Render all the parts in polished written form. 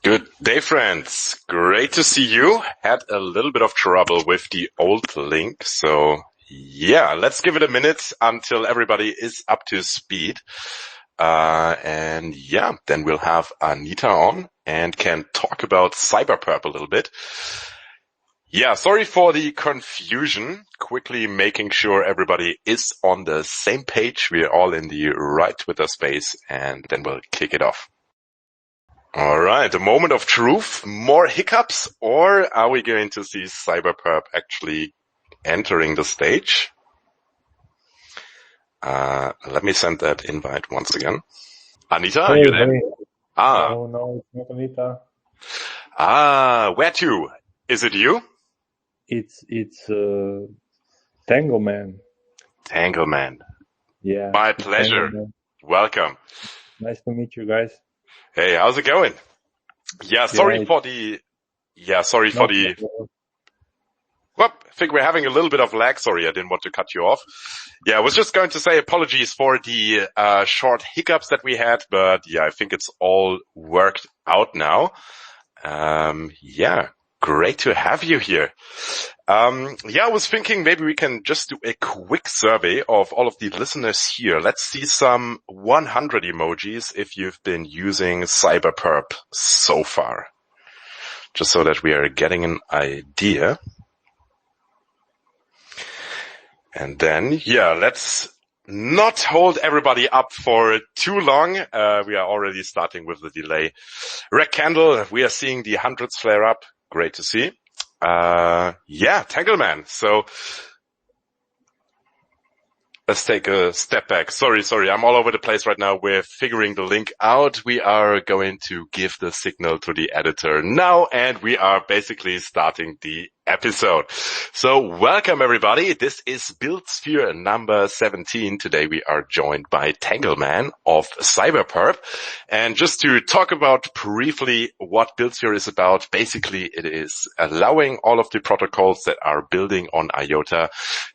Good day, friends. Great to see you. Had a little bit of trouble with the old link. So yeah, let's give it a minute until everybody is up to speed. And yeah, then we'll have Anita on and can talk about Cyberperp a little bit. Yeah, sorry for the confusion. Quickly making sure everybody is on the same page. We're all in the right Twitter space, and then we'll kick it off. All right, a moment of truth. More hiccups, or are we going to see Cyberperp actually entering the stage? Let me send that invite once again. Anita, are you there? Hey. Ah. No, it's not Anita. Where to? Is it you? It's Tangle Man. Tangle Man. Yeah. My pleasure. Welcome. Nice to meet you guys. Hey, how's it going? Yeah, sorry for the. Well, I think we're having a little bit of lag. Sorry, I didn't want to cut you off. Yeah, I was just going to say apologies for the short hiccups that we had, but yeah, I think it's all worked out now. Yeah, great to have you here. Yeah, I was thinking maybe we can just do a quick survey of all of the listeners here. Let's see some 100 emojis if you've been using Cyberperp so far, just so that we are getting an idea. And then, yeah, let's not hold everybody up for too long. We are already starting with the delay. Red Candle, we are seeing the hundreds flare up. Great to see. Yeah, Tangleman. So let's take a step back. Sorry. I'm all over the place right now. We're figuring the link out. We are going to give the signal to the editor now, and we are basically starting the episode. So welcome everybody. This is Buildsphere number 17. Today we are joined by Tangleman of Cyberperp. And just to talk about briefly what Buildsphere is about, basically it is allowing all of the protocols that are building on IOTA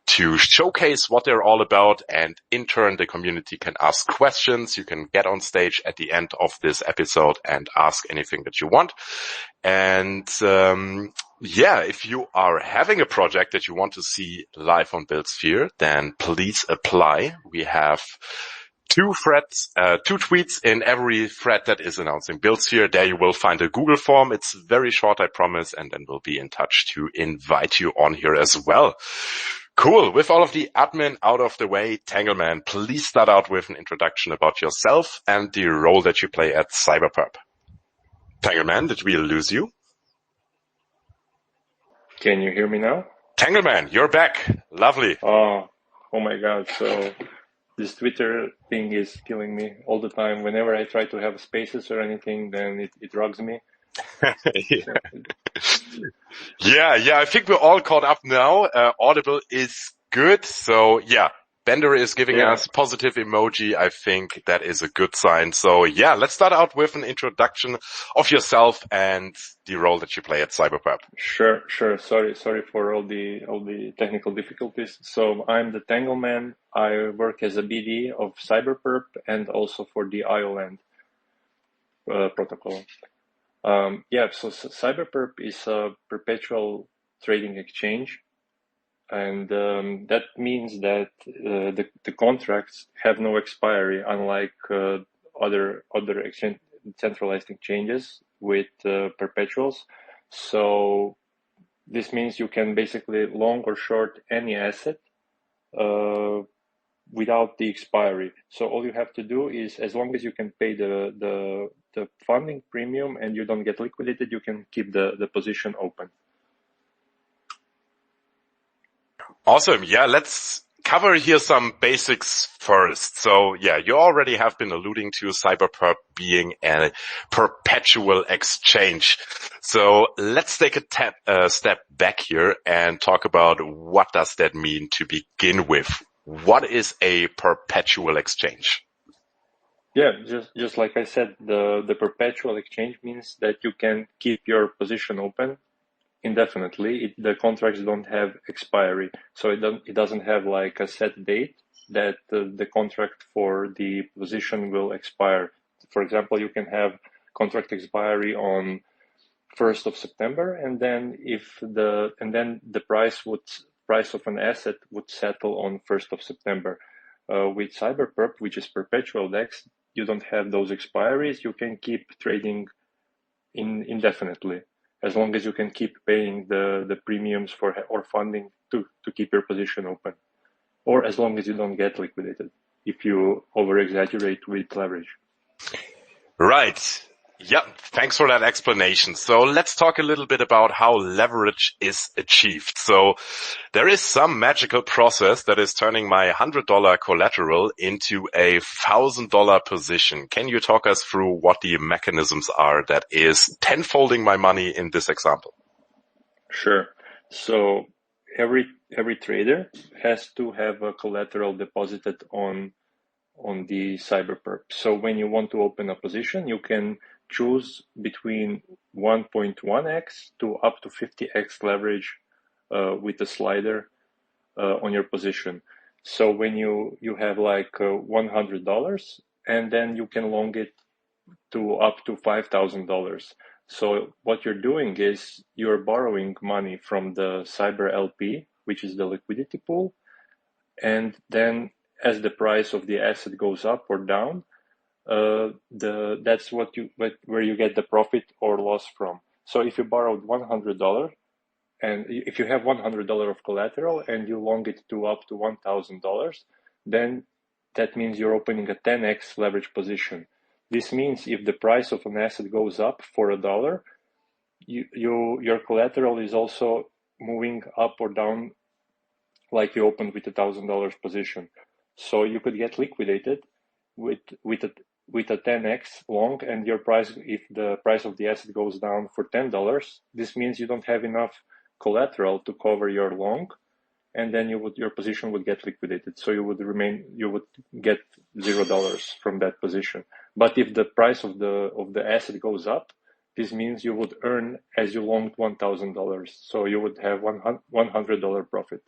to showcase what they're all about, and in turn the community can ask questions. You can get on stage at the end of this episode and ask anything that you want. And yeah, if you are having a project that you want to see live on Buildsphere, then please apply. We have two tweets in every thread that is announcing Buildsphere. There you will find a Google form. It's very short, I promise, and then we'll be in touch to invite you on here as well. Cool. With all of the admin out of the way, Tangleman, please start out with an introduction about yourself and the role that you play at Cyberperp. Tangleman, did we lose you? Can you hear me now? Tangleman, you're back. Lovely. Oh my God. So this Twitter thing is killing me all the time. Whenever I try to have spaces or anything, then it rugs me. Yeah. I think we're all caught up now. Audible is good. So yeah, Bender is giving us positive emoji. I think that is a good sign. So yeah, let's start out with an introduction of yourself and the role that you play at Cyberperp. Sure. Sorry for all the technical difficulties. So I'm the Tangleman. I work as a BD of Cyberperp and also for the IOLAND protocol. So Cyberperp is a perpetual trading exchange. And that means that the contracts have no expiry, unlike other centralized exchanges with perpetuals. So this means you can basically long or short any asset without the expiry. So all you have to do is, as long as you can pay the funding premium and you don't get liquidated, you can keep the position open. Awesome. Yeah, let's cover here some basics first. So yeah, you already have been alluding to Cyberperp being a perpetual exchange. So let's take a step back here and talk about what does that mean to begin with. What is a perpetual exchange? Yeah, just like I said, the perpetual exchange means that you can keep your position open indefinitely. The contracts don't have expiry, so it doesn't have like a set date that the contract for the position will expire. For example, you can have contract expiry on 1st of September, and then the price of an asset would settle on 1st of September. With Cyberperp, which is perpetual DEX, you don't have those expiries. You can keep trading indefinitely, as long as you can keep paying the premiums or funding to keep your position open, or as long as you don't get liquidated if you over exaggerate with leverage. Right. Yeah, thanks for that explanation. So let's talk a little bit about how leverage is achieved. So there is some magical process that is turning my $100 collateral into a $1,000 position. Can you talk us through what the mechanisms are that is tenfolding my money in this example? Sure. So every trader has to have a collateral deposited on the Cyberperp. So when you want to open a position, you can choose between 1.1x to up to 50x leverage with a slider on your position. So when you have like $100, and then you can long it to up to $5,000. So what you're doing is you're borrowing money from the Cyber LP, which is the liquidity pool, and then as the price of the asset goes up or down, that's where you get the profit or loss from. So if you borrowed $100, and if you have $100 of collateral and you long it to up to $1,000, then that means you're opening a 10x leverage position. This means if the price of an asset goes up for $1, your collateral is also moving up or down like you opened with $1,000 position. So you could get liquidated with a 10x long, and your price, if the price of the asset goes down for $10, this means you don't have enough collateral to cover your long, and then your position would get liquidated. So you would get $0 from that position. But if the price of the asset goes up, this means you would earn as you longed $1,000. So you would have $100 profit.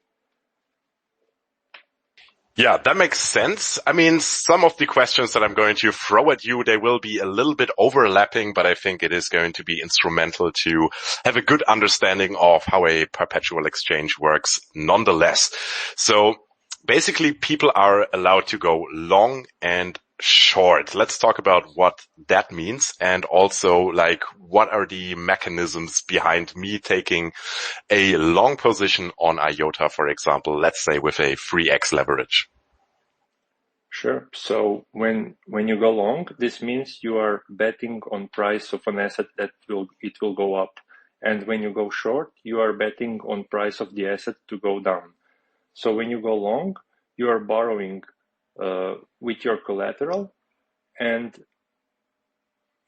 Yeah, that makes sense. I mean, some of the questions that I'm going to throw at you, they will be a little bit overlapping, but I think it is going to be instrumental to have a good understanding of how a perpetual exchange works nonetheless. So basically, people are allowed to go long and short. Let's talk about what that means, and also like what are the mechanisms behind me taking a long position on IOTA, for example, let's say with a 3x leverage. Sure. So when you go long, this means you are betting on price of an asset that it will go up. And when you go short, you are betting on price of the asset to go down. So when you go long, you are borrowing with your collateral and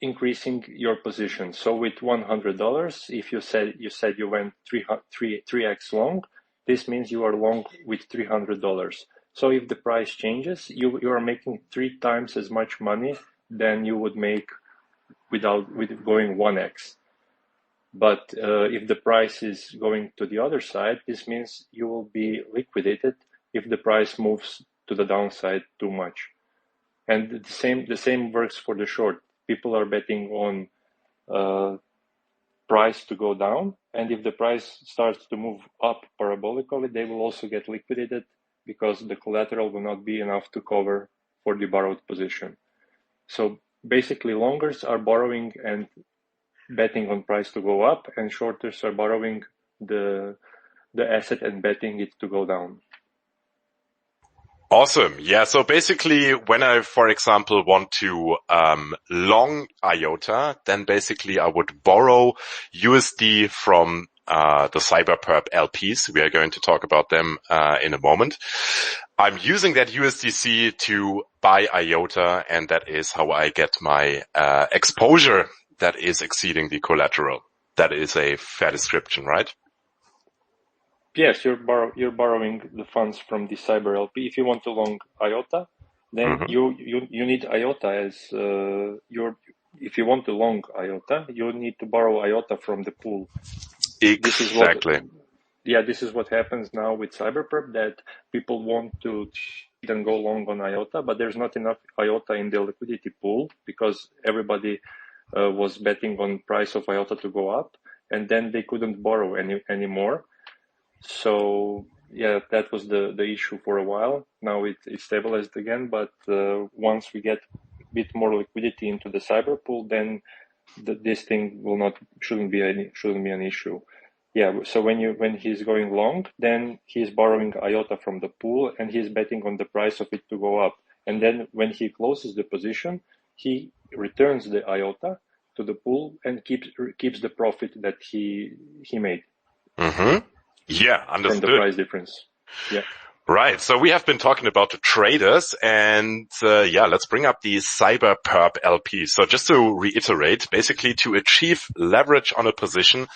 increasing your position. So with $100, if you said you went 3x long, this means you are long with $300. So if the price changes, you are making 3 times as much money than you would make with going 1x. But if the price is going to the other side, this means you will be liquidated if the price moves to the downside too much. And the same works for the short. People are betting on price to go down, and if the price starts to move up parabolically, they will also get liquidated because the collateral will not be enough to cover for the borrowed position. So basically, longers are borrowing and betting on price to go up, and shorters are borrowing the asset and betting it to go down. Awesome. Yeah. So basically, when I, for example, want to long IOTA, then basically I would borrow USD from the Cyberperp LPs. We are going to talk about them in a moment. I'm using that USDC to buy IOTA, and that is how I get my exposure that is exceeding the collateral. That is a fair description, right? Yes, you're borrowing the funds from the Cyber LP. If you want to long IOTA, then you need IOTA as if you want to long IOTA, you need to borrow IOTA from the pool. Exactly. This is what happens now with Cyberperp, that people want to then go long on IOTA, but there's not enough IOTA in the liquidity pool because everybody was betting on price of IOTA to go up, and then they couldn't borrow anymore. So yeah, that was the issue for a while. Now it's stabilized again, but once we get a bit more liquidity into the cyber pool, then this thing shouldn't be an issue. Yeah, so when he's going long, then he's borrowing IOTA from the pool and he's betting on the price of it to go up. And then when he closes the position, he returns the IOTA to the pool and keeps the profit that he made. Mm-hmm. Yeah, understood. From the price difference. Yeah. Right. So we have been talking about the traders and let's bring up the Cyberperp LP. So just to reiterate, basically to achieve leverage on a position,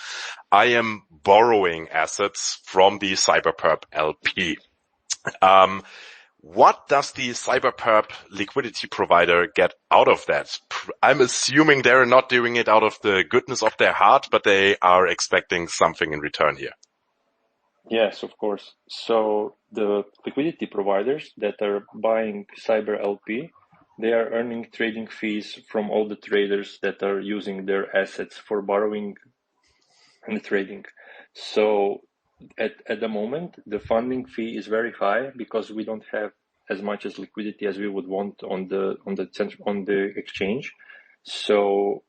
I am borrowing assets from the Cyberperp LP. What does the Cyberperp liquidity provider get out of that? I'm assuming they're not doing it out of the goodness of their heart, but they are expecting something in return here. Yes, of course. So the liquidity providers that are buying Cyber LP, they are earning trading fees from all the traders that are using their assets for borrowing and trading. So at the moment, the funding fee is very high because we don't have as much as liquidity as we would want on the exchange. So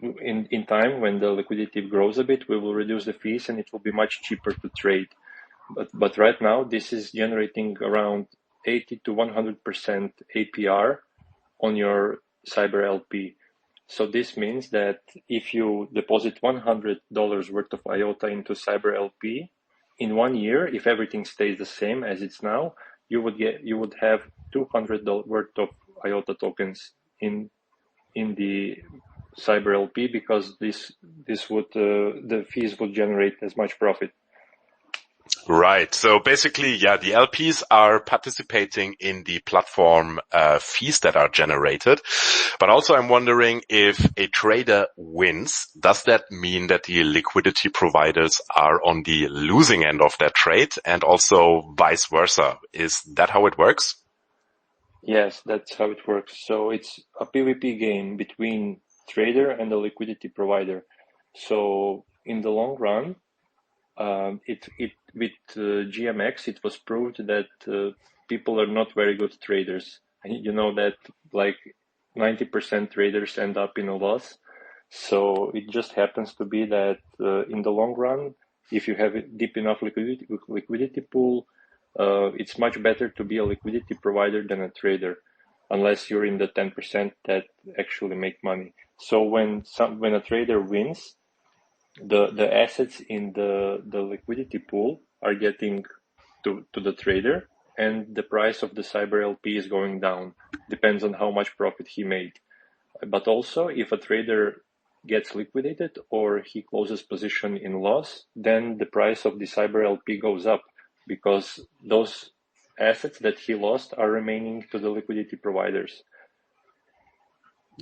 in time, when the liquidity grows a bit, we will reduce the fees and it will be much cheaper to trade. But right now, this is generating around 80 to 100% APR on your Cyber LP. So this means that if you deposit $100 worth of IOTA into Cyber LP in 1 year, if everything stays the same as it's now, you would have $200 worth of IOTA tokens in the Cyber LP because this would the fees would generate as much profit. Right. So basically, the LPs are participating in the platform fees that are generated. But also I'm wondering if a trader wins, does that mean that the liquidity providers are on the losing end of that trade and also vice versa? Is that how it works? Yes, that's how it works. So it's a PvP game between trader and the liquidity provider. So in the long run, with GMX, it was proved that people are not very good traders. You know that like 90% traders end up in a loss. So it just happens to be that in the long run, if you have a deep enough liquidity pool, it's much better to be a liquidity provider than a trader, unless you're in the 10% that actually make money. So when a trader wins, the assets in the liquidity pool are getting to the trader, and the price of the Cyber LP is going down. Depends on how much profit he made. But also, if a trader gets liquidated or he closes position in loss, then the price of the Cyber LP goes up because those assets that he lost are remaining to the liquidity providers.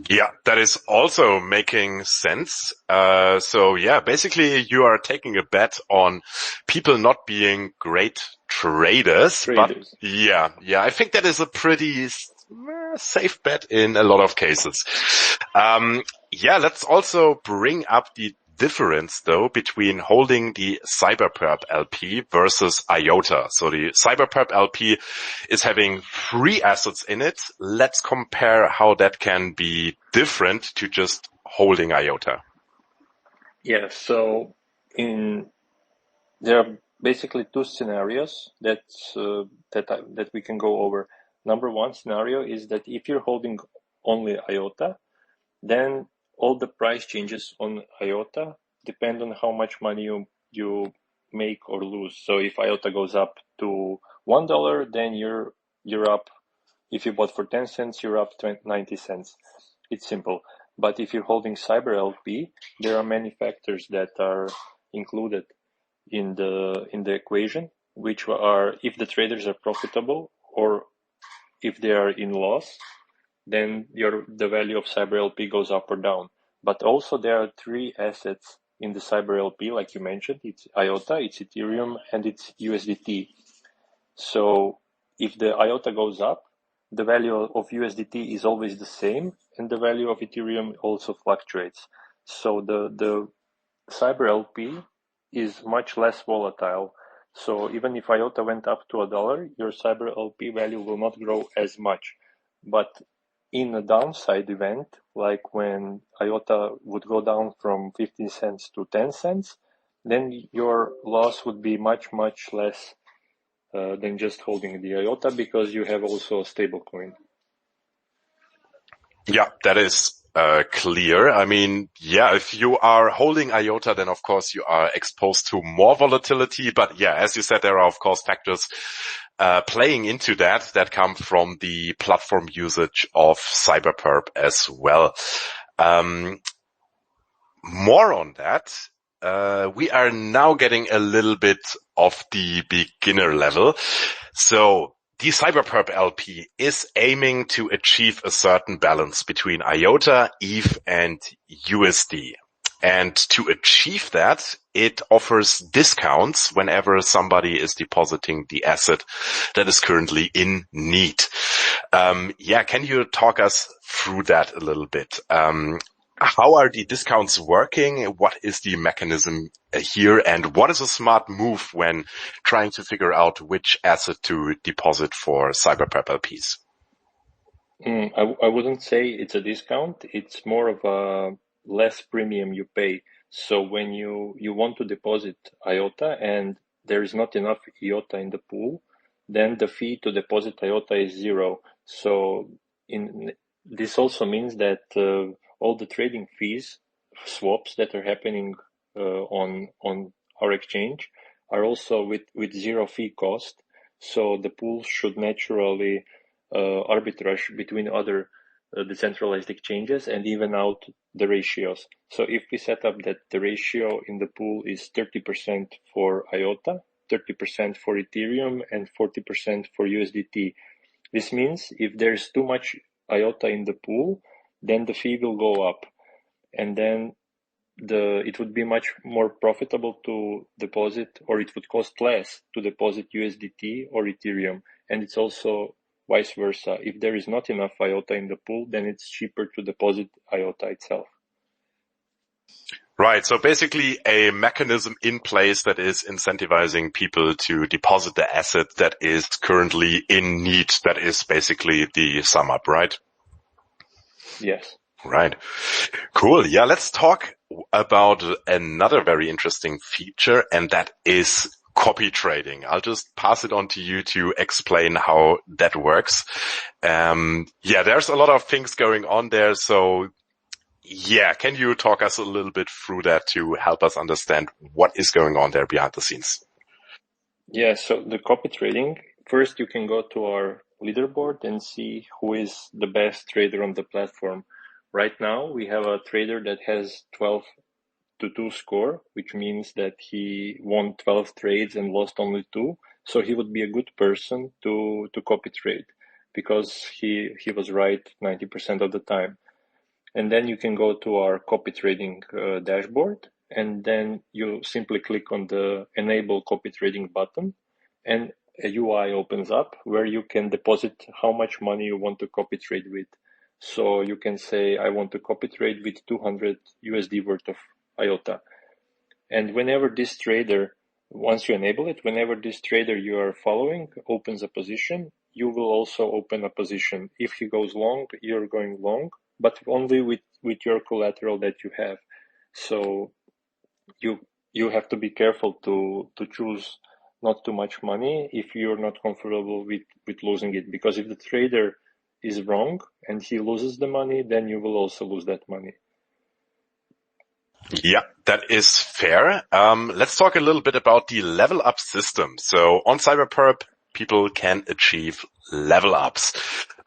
Yeah, that is also making sense. Basically you are taking a bet on people not being great traders. But I think that is a pretty safe bet in a lot of cases. Let's also bring up the difference though between holding the Cyberperp LP versus IOTA. So the Cyberperp LP is having 3 assets in it. Let's compare how that can be different to just holding IOTA. Yeah, so there are basically 2 scenarios that we can go over. Number 1 scenario is that if you're holding only IOTA, then all the price changes on IOTA depend on how much money you make or lose. So if IOTA goes up to $1, then you're up. If you bought for 10 cents, you're up 90 cents. It's simple. But if you're holding Cyber LP, there are many factors that are included in the equation, which are if the traders are profitable or if they are in loss, then the value of Cyber LP goes up or down. But also there are 3 assets in the Cyber LP, like you mentioned. It's IOTA, it's Ethereum, and it's USDT. So if the IOTA goes up, the value of USDT is always the same, and the value of Ethereum also fluctuates. So the Cyber LP is much less volatile. So even if IOTA went up to $1, your Cyber LP value will not grow as much. But in a downside event, like when IOTA would go down from 15 cents to 10 cents, then your loss would be much, much less than just holding the IOTA, because you have also a stable coin. Yeah, that is clear. I mean, yeah, if you are holding IOTA, then of course you are exposed to more volatility. But yeah, as you said, there are of course factors playing into that come from the platform usage of Cyberperp as well. More on that. We are now getting a little bit of the beginner level. So the Cyberperp LP is aiming to achieve a certain balance between IOTA, ETH, and USD. And to achieve that, it offers discounts whenever somebody is depositing the asset that is currently in need. Yeah, can you talk us through that a little bit? How are the discounts working? What is the mechanism here? And what is a smart move when trying to figure out which asset to deposit for Cyberperp LPs? I wouldn't say it's a discount. It's more of a less premium you pay. So when you want to deposit IOTA and there is not enough IOTA in the pool, then the fee to deposit IOTA is zero. So this also means that all the trading fees, swaps that are happening on our exchange are also with zero fee cost. So the pool should naturally arbitrage between other decentralized exchanges and even out the ratios. So if we set up that the ratio in the pool is 30% for IOTA, 30% for Ethereum, and 40% for USDT, this means if there's too much IOTA in the pool, then the fee will go up, and then it would be much more profitable to deposit, or it would cost less to deposit USDT or Ethereum. And it's also vice versa. If there is not enough IOTA in the pool, then it's cheaper to deposit IOTA itself. Right. So basically a mechanism in place that is incentivizing people to deposit the asset that is currently in need. That is basically the sum up, right? Yes. Right. Cool. Yeah. Let's talk about another very interesting feature, and that is copy trading. I'll just pass it on to you to explain how that works. Yeah, there's a lot of things going on there. So yeah, can you talk us a little bit through that to help us understand what is going on there behind the scenes? Yeah, so the copy trading, first you can go to our leaderboard and see who is the best trader on the platform. Right now, we have a trader that has 12-2 score, which means that he won 12 trades and lost only 2. So he would be a good person to copy trade, because he was right 90% of the time. And then you can go to our copy trading dashboard, and then you simply click on the enable copy trading button, and a UI opens up where you can deposit how much money you want to copy trade with. So you can say, I want to copy trade with 200 USD worth of IOTA. And whenever this trader, once you enable it, whenever this trader you are following opens a position, you will also open a position. If he goes long, you're going long, but only with your collateral that you have. So you have to be careful to choose not too much money if you're not comfortable with losing it. Because if the trader is wrong and he loses the money, then you will also lose that money. Yeah, that is fair. Let's talk a little bit about the level up system. So on Cyberperp, people can achieve level ups.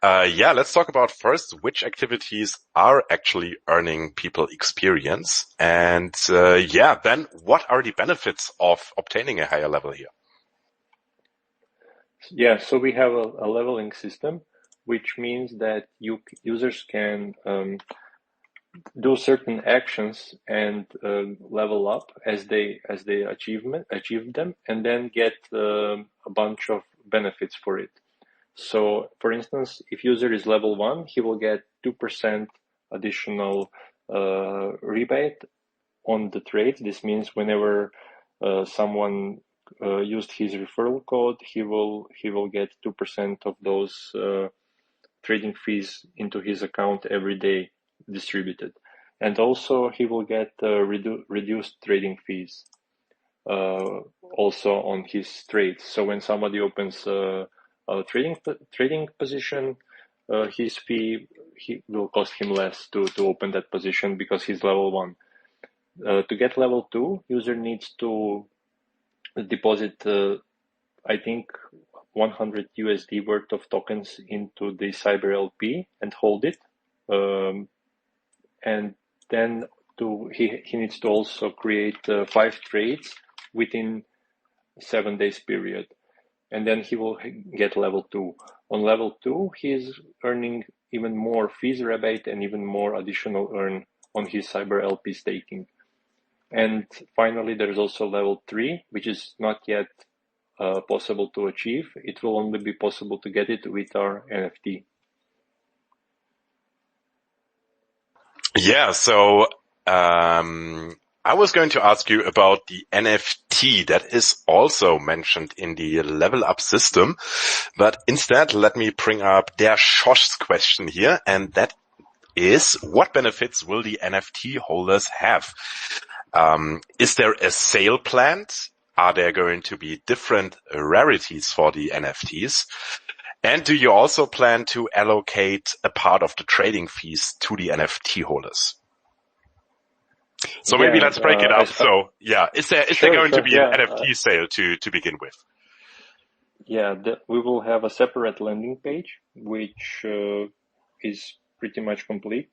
Yeah, let's talk about first which activities are actually earning people experience. And yeah, then what are the benefits of obtaining a higher level here? Yeah, so we have a leveling system, which means that users can do certain actions and level up as they achieve them, and then get a bunch of benefits for it. So, for instance, if user is level 1, he will get 2% additional rebate on the trades. This means whenever someone used his referral code, he will get 2% of those trading fees into his account every day distributed. And also he will get reduced trading fees also on his trades. So when somebody opens a trading position, his fee will cost him less to open that position because he's level 1. To get level 2, user needs to deposit, I think, 100 USD worth of tokens into the Cyber LP and hold it. And then he needs to also create 5 trades within 7 days period. And then he will get level 2. On level 2, he is earning even more fees rebate and even more additional earn on his Cyber LP staking. And finally, there's also level 3, which is not yet possible to achieve. It will only be possible to get it with our NFT. Yeah, so I was going to ask you about the NFT that is also mentioned in the level up system, but instead let me bring up Der Schosch's question here, and that is, what benefits will the NFT holders have? Is there a sale planned? Are there going to be different rarities for the NFTs? And do you also plan to allocate a part of the trading fees to the NFT holders? So maybe let's break it up. So yeah, is there going to be an NFT sale to begin with? Yeah, we will have a separate landing page, which is pretty much complete.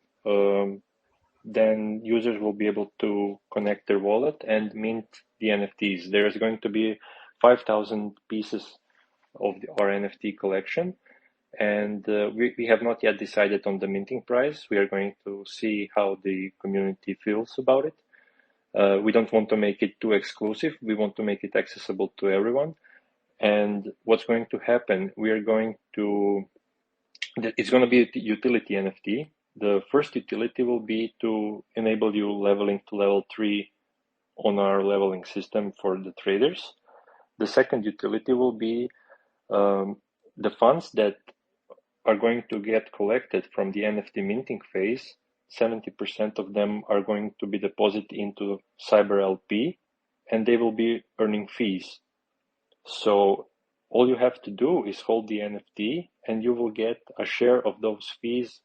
Then users will be able to connect their wallet and mint the NFTs. There is going to be 5,000 pieces of our NFT collection, and we have not yet decided on the minting price. We are going to see how the community feels about it. We don't want to make it too exclusive. We want to make it accessible to everyone. And what's going to happen, it's going to be a utility NFT. The first utility will be to enable you leveling to level 3 on our leveling system for the traders. The second utility will be the funds that are going to get collected from the NFT minting phase. 70% of them are going to be deposited into Cyber LP, and they will be earning fees. So all you have to do is hold the NFT, and you will get a share of those fees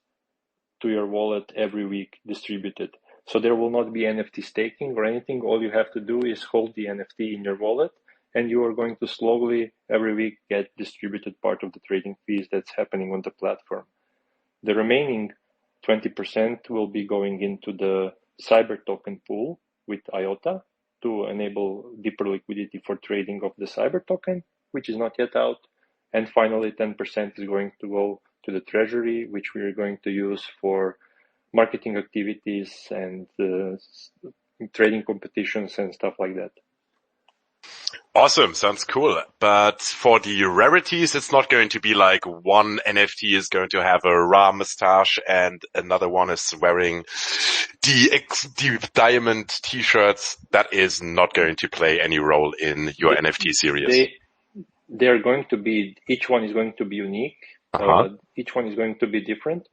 to your wallet every week distributed. So there will not be NFT staking or anything. All you have to do is hold the NFT in your wallet, and you are going to slowly every week get distributed part of the trading fees that's happening on the platform. The remaining 20% will be going into the Cyber token pool with IOTA to enable deeper liquidity for trading of the Cyber token, which is not yet out. And finally, 10% is going to go to the treasury, which we are going to use for marketing activities and trading competitions and stuff like that. Awesome. Sounds cool. But for the rarities, it's not going to be like one NFT is going to have a Ra mustache and another one is wearing the diamond t-shirts. That is not going to play any role in your NFT series. They're going to be, each one is going to be unique. Each one is going to be different,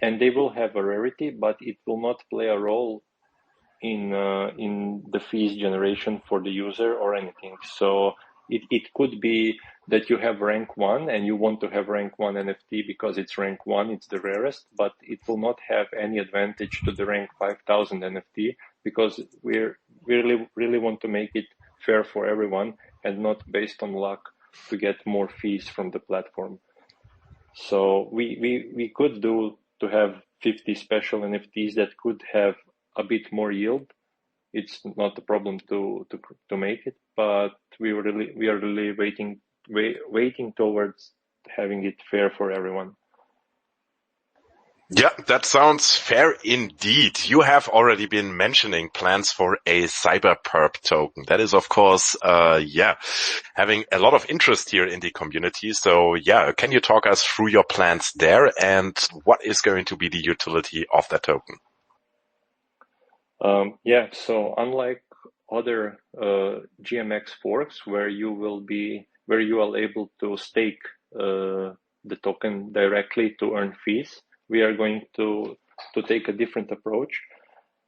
and they will have a rarity, but it will not play a role in the fees generation for the user or anything. So it could be that you have rank 1 and you want to have rank 1 NFT because it's rank 1, it's the rarest, but it will not have any advantage to the rank 5,000 NFT because we really want to make it fair for everyone and not based on luck to get more fees from the platform. So we could do to have 50 special NFTs that could have a bit more yield. It's not a problem to make it, but we are really waiting towards having it fair for everyone. Yeah, that sounds fair indeed. You have already been mentioning plans for a Cyberperp token. That is, of course, having a lot of interest here in the community. So yeah, can you talk us through your plans there and what is going to be the utility of that token? So unlike other GMX forks where you are able to stake the token directly to earn fees, we are going to take a different approach.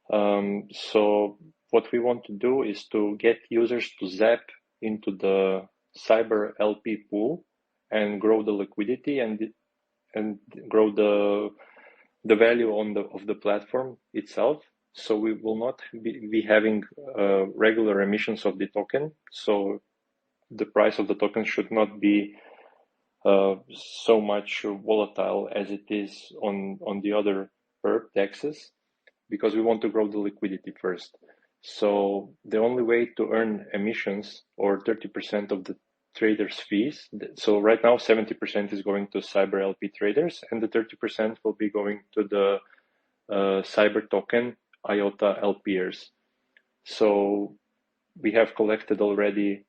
So what we want to do is to get users to zap into the Cyber LP pool and grow the liquidity and grow the value of the platform itself. So we will not be having regular emissions of the token. So the price of the token should not be so much volatile as it is on the other perp dexes, because we want to grow the liquidity first. So the only way to earn emissions or 30% of the traders' fees. So right now, 70% is going to Cyber LP traders, and the 30% will be going to the Cyber token IOTA LPers. So we have collected already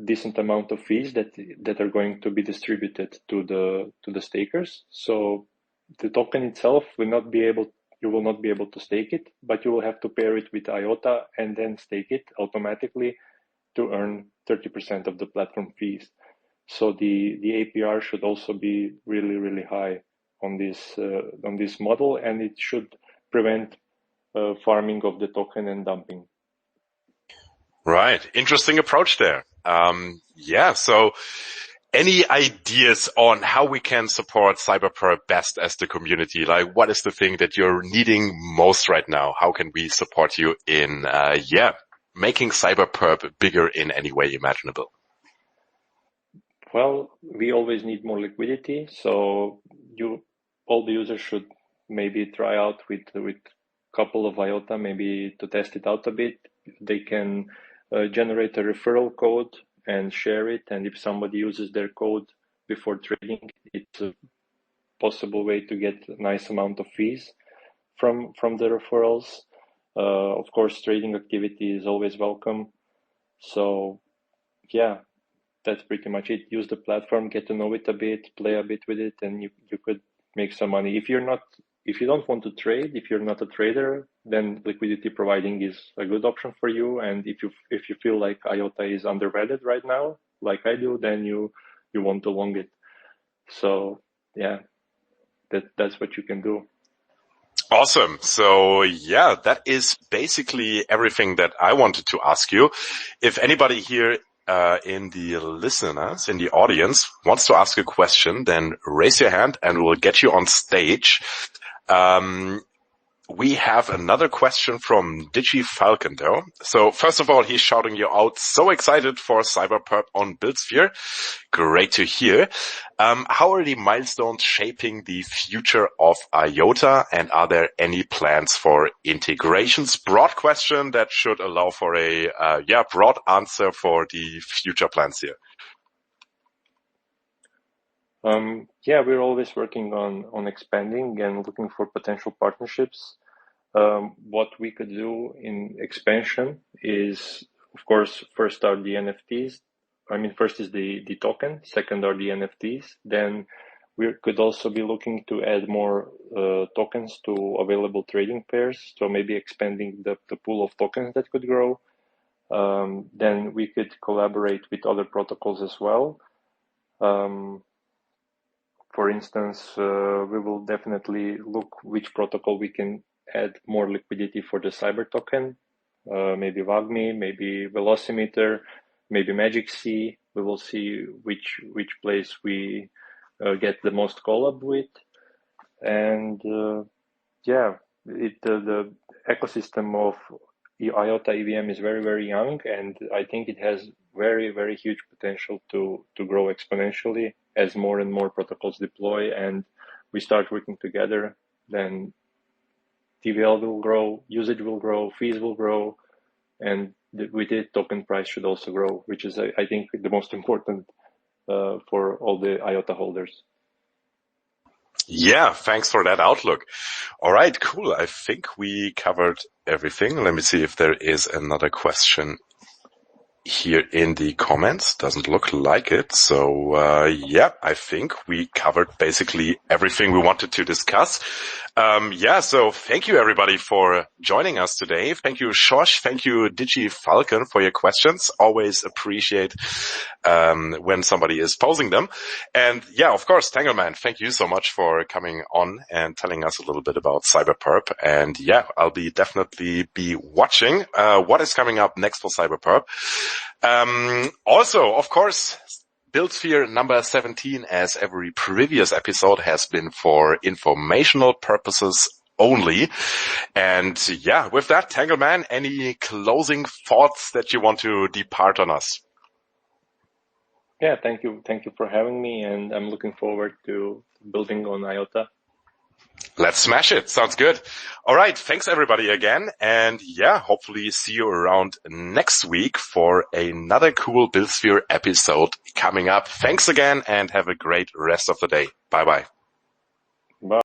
decent amount of fees that are going to be distributed to the stakers. So the token itself will not be able. You will not be able to stake it, but you will have to pair it with IOTA and then stake it automatically to earn 30% of the platform fees. So the APR should also be really, really high on this model, and it should prevent farming of the token and dumping. Right. Interesting approach there. So any ideas on how we can support Cyberperp best as the community? Like, what is the thing that you're needing most right now? How can we support you in, making Cyberperp bigger in any way imaginable? Well, we always need more liquidity. So all the users should maybe try out with couple of IOTA, maybe to test it out a bit. They can generate a referral code and share it. And if somebody uses their code before trading, it's a possible way to get a nice amount of fees from the referrals. Of course, trading activity is always welcome. So yeah, that's pretty much it. Use the platform, get to know it a bit, play a bit with it, and you could make some money. If you don't want to trade, if you're not a trader, then liquidity providing is a good option for you. And if you feel like IOTA is undervalued right now, like I do, then you want to long it. So yeah, that's what you can do. Awesome. So yeah, that is basically everything that I wanted to ask you. If anybody here in the listeners, in the audience wants to ask a question, then raise your hand and we'll get you on stage. We have another question from Digi Falcon though. So first of all, he's shouting you out. So excited for Cyberperp on Buildsphere. Great to hear. How are the milestones shaping the future of IOTA, and are there any plans for integrations? Broad question that should allow for a broad answer for the future plans here. We're always working on expanding and looking for potential partnerships. What we could do in expansion is, of course, first are the NFTs. First is the token, second are the NFTs. Then we could also be looking to add more tokens to available trading pairs. So maybe expanding the pool of tokens that could grow. Then we could collaborate with other protocols as well. For instance, we will definitely look which protocol we can add more liquidity for the Cyber token. Maybe WAGMI, maybe Velocimeter, maybe Magic C. We will see which place we get the most collab with. And the ecosystem of IOTA EVM is very, very young, and I think it has very, very huge potential to grow exponentially as more and more protocols deploy and we start working together. Then TVL will grow, usage will grow, fees will grow, and with it, token price should also grow, which is, I think, the most important for all the IOTA holders. Yeah, thanks for that outlook. All right, cool. I think we covered everything. Let me see if there is another question here in the comments. Doesn't look like it. So, yeah, I think we covered basically everything we wanted to discuss. Yeah, so thank you everybody for joining us today. Thank you, Shosh. Thank you, Digi Falcon, for your questions. Always appreciate when somebody is posing them. And yeah, of course, Tangleman, thank you so much for coming on and telling us a little bit about Cyberperp. And yeah, I'll definitely be watching what is coming up next for Cyberperp. Also, of course, Buildsphere number 17, as every previous episode, has been for informational purposes only. And yeah, with that, Tangleman, any closing thoughts that you want to depart on us? Yeah, thank you for having me, and I'm looking forward to building on IOTA. Let's smash it. Sounds good. All right. Thanks everybody again. And yeah, hopefully see you around next week for another cool Buildsphere episode coming up. Thanks again and have a great rest of the day. Bye bye. Bye.